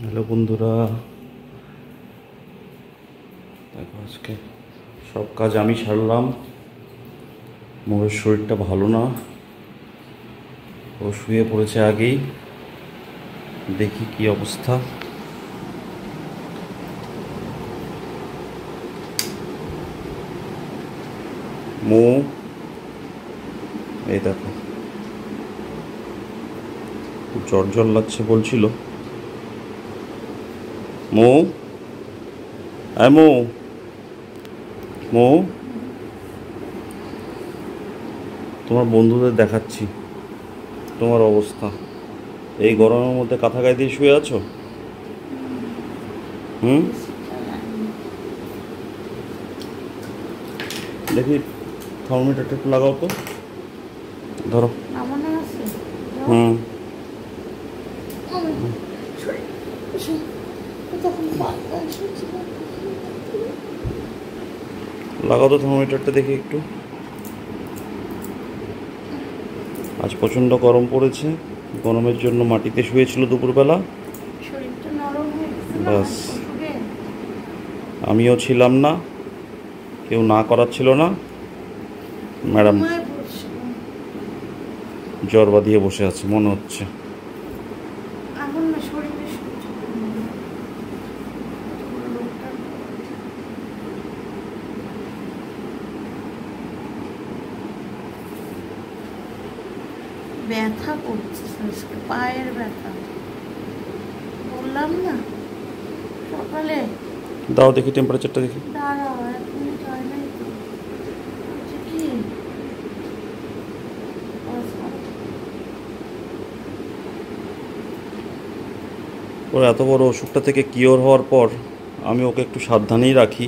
Hello বন্ধুরা, দেখো আজকে সব কাজ আমি সারলাম। মোর শরীরটা ভালো না, ও শুয়ে পড়েছে আগেই। দেখি কি অবস্থা। মো, এই দেখো জ্বর জ্বর লাগছে বলছিল। মো, আয় মো, মো, তোমার বন্ধুদের দেখাচ্ছি তোমার অবস্থা। এই গরমের মধ্যে কাঁথা গায়ে দিয়ে শুয়ে আছো। হুম, দেখি থার্মোমিটারটা একটু লাগাও তো, ধরো। হুম, লাগাও তো থার্মোমিটারটা দেখি একটু। আজ প্রচণ্ড গরম পড়েছে, গরমের জন্য মাটিতে শুয়েছিল দুপুরবেলা। ব্যাস, আমিও ছিলাম না, কেউ না করাচ্ছিল না। ম্যাডাম জ্বর বাঁধিয়ে বসে আছে মনে হচ্ছে। ব্যথা করছে, পায়ের ব্যথা, বললাম না সকালে। দাও দেখি টেম্পারেচারটা দেখি। দাঁড়াও, 1 মিনিট হয় নাই তো। কি ওর এত বড় অসুখটা থেকে কিওর হওয়ার পর আমি ওকে একটু সাবধানেই রাখি।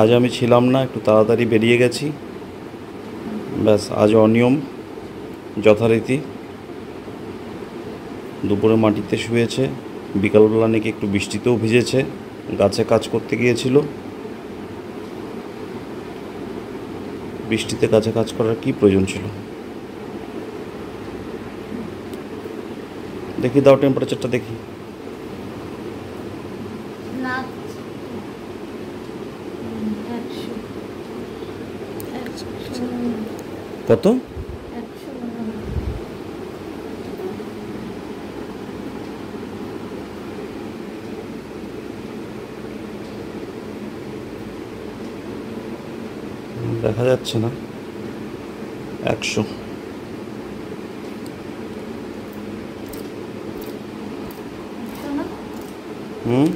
আজ আমি ছিলাম না, একটু তাড়াতাড়ি বেরিয়ে গেছি। ব্যাস, আজ অনিয়ম যথারীতি। দুপুরে মাটিতে শুয়েছে, বিকালবেলা নাকি একটু বৃষ্টিতেও ভিজেছে, গাছে কাজ করতে গিয়েছিল। বৃষ্টিতে গাছে কাজ করার কী প্রয়োজন ছিল? দেখি দাও টেম্পারেচারটা দেখি। না, কত? 100 দেখা যাচ্ছে না। 100। হুম,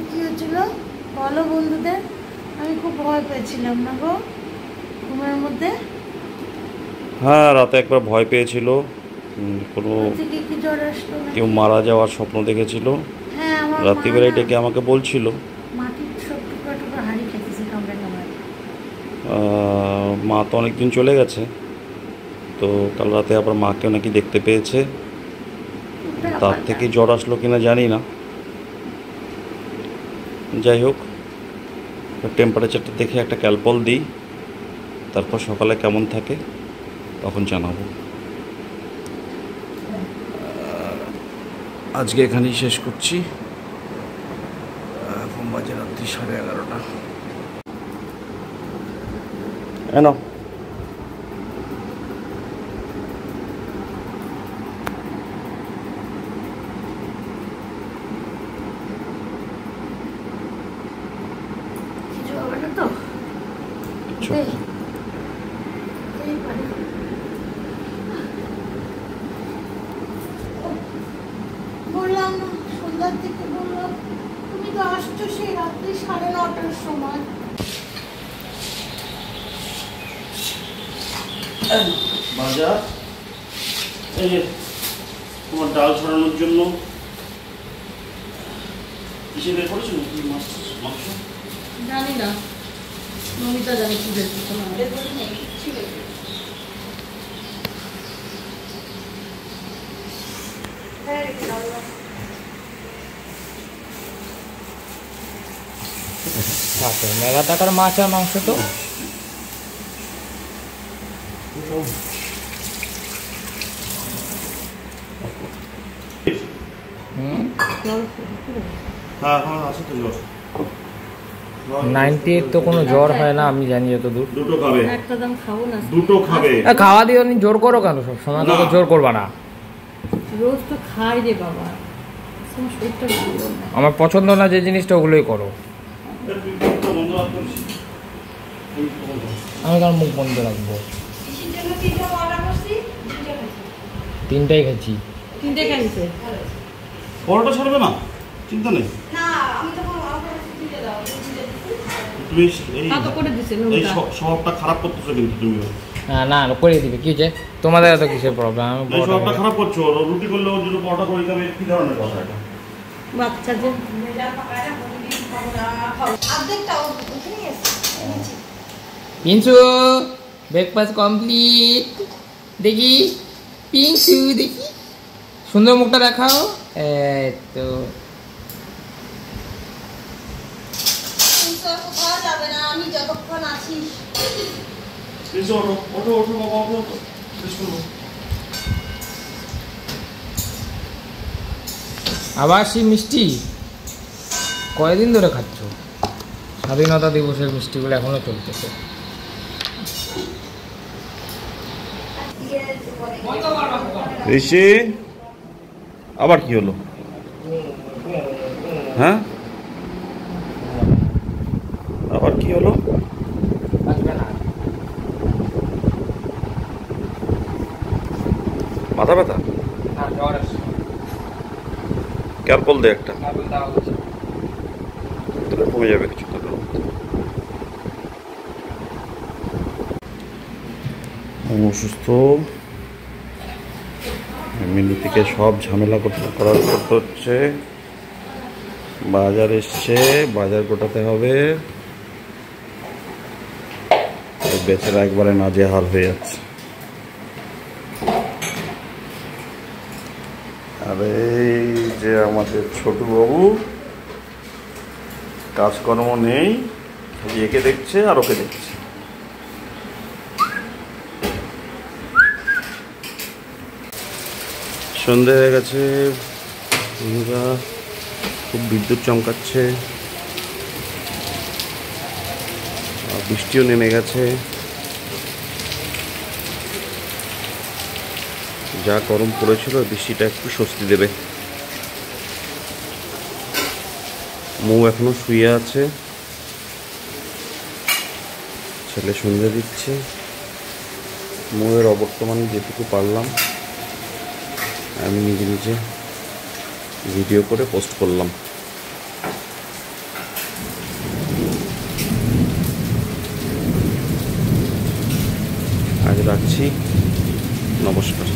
কি হয়েছিল বলো বন্ধুদের? আমি খুব ভয় পেয়েছিলাম না গো ঘুমের মধ্যে। হ্যাঁ, রাতে একবার ভয় পেয়েছিল। কোনো থেকে কি জ্বর আসলো কেউ নাকি? মারা যাওয়ার স্বপ্ন দেখেছিল। হ্যাঁ, আমার মা রাত্রিবেলায় না ডেকে আমাকে বলছিল। মাটির সব টুকরা টুকরা হাড়ি খেতেছে কামড়ে কামড়ে। মা তো অনেক দিন চলে গেছে, তো কাল রাতে আবার মাকেও নাকি দেখতে পেয়েছে। তার থেকে জ্বর আসলো কিনা জানি না। যাই হোক, টেম্পারেচারটা দেখে একটা ক্যালপল দিই, তারপর সকালে কেমন থাকে তখন জানাবো। আজকে এখানেই শেষ করছি। এখন বাজে রাত্রি 11:30। এনো, কিছু হবে না তো? কিচ্ছু দে, হবে না। এই পারে। বললাম না সন্ধ্যার দিকে, বললাম তুমি তো আসছো সেই রাত্রি 9:30টার সময়। বাজার, এই যে তোমার ডাল ছড়ানোর জন্য কিসে বের করেছো নাকি মাছ মাংস? জানি না, নমিতা জানি কি দেখতে তোমার। মেলা টাকার মাছ আর মাংস তো হ্যাঁ হ্যাঁ আছে তো জ্বর। 98 তো কোনো জ্বর হয় না, আমি জানি যত দূর। দুটো খাবে, একটা দাম খাবো না, দুটো খাবে। খাওয়া দিয়ে উনি জোর করো কেন? সব সময় তো জোর করবা না। রোজ তো খাই রে বাবা, আমার শরীরটা ভালো না। আমার পছন্দ না যে জিনিসটা ওগুলোই করো। আমি কার মুখ বন্ধ রাখবো? তিনটাই খাচ্ছি। তিনটে খাইছে পরোটা ছাড়বে না, চিন্তা নেই। তুমি এই স্বভাবটা খারাপ করতেছো কিন্তু তুমি। হ্যাঁ না করে দিবে, কি হচ্ছে তোমাদের এত কিসের প্রবলেম? এই স্বভাবটা খারাপ করছো। রুটি করলে ওর জন্য পরোটা করে দিতে হবে, কি ধরনের কথা এটা? বাচ্চা যে পিংসু ব্রেকফাস্ট কমপ্লিট। দেখি পিংসু, দেখি সুন্দর মুখটা দেখাও। তো আমি যতক্ষণ আছি ওঠো ওঠো ওঠো বাবা, ওঠো। আবার সেই মিষ্টি কয়দিন ধরে খাচ্ছ? স্বাধীনতা দিবসের মিষ্টিগুলো এখনো চলতেছে। ঋষি আবার কি হলো? হ্যাঁ আবার কি হলো? মাথা ব্যথা? ক্যালপল দে একটা, তাহলে কমে যাবে কিছু। অসুস্থ মিলি থেকে সব ঝামেলা করতে হচ্ছে। বাজার এসছে, বাজার গোটাতে হবে। বেচারা একবারে নাজেহাল হয়ে যাচ্ছে। আর এই যে আমাদের ছোটু বাবু, কাজকর্ম নেই, একে দেখছে আর ওকে দেখছে। সন্ধে হয়ে গেছে, খুব বিদ্যুৎ চমকাচ্ছে, বৃষ্টিও নেমে গেছে। যা গরম পড়েছিল, বৃষ্টিটা একটু স্বস্তি দেবে। মৌ এখনো শুয়ে আছে, ছেলে সন্ধ্যে দিচ্ছে। মৌয়ের অবর্তমানে যেটুকু পারলাম আমি নিজে নিজে ভিডিও করে পোস্ট করলাম। আজ রাখছি, নমস্কার।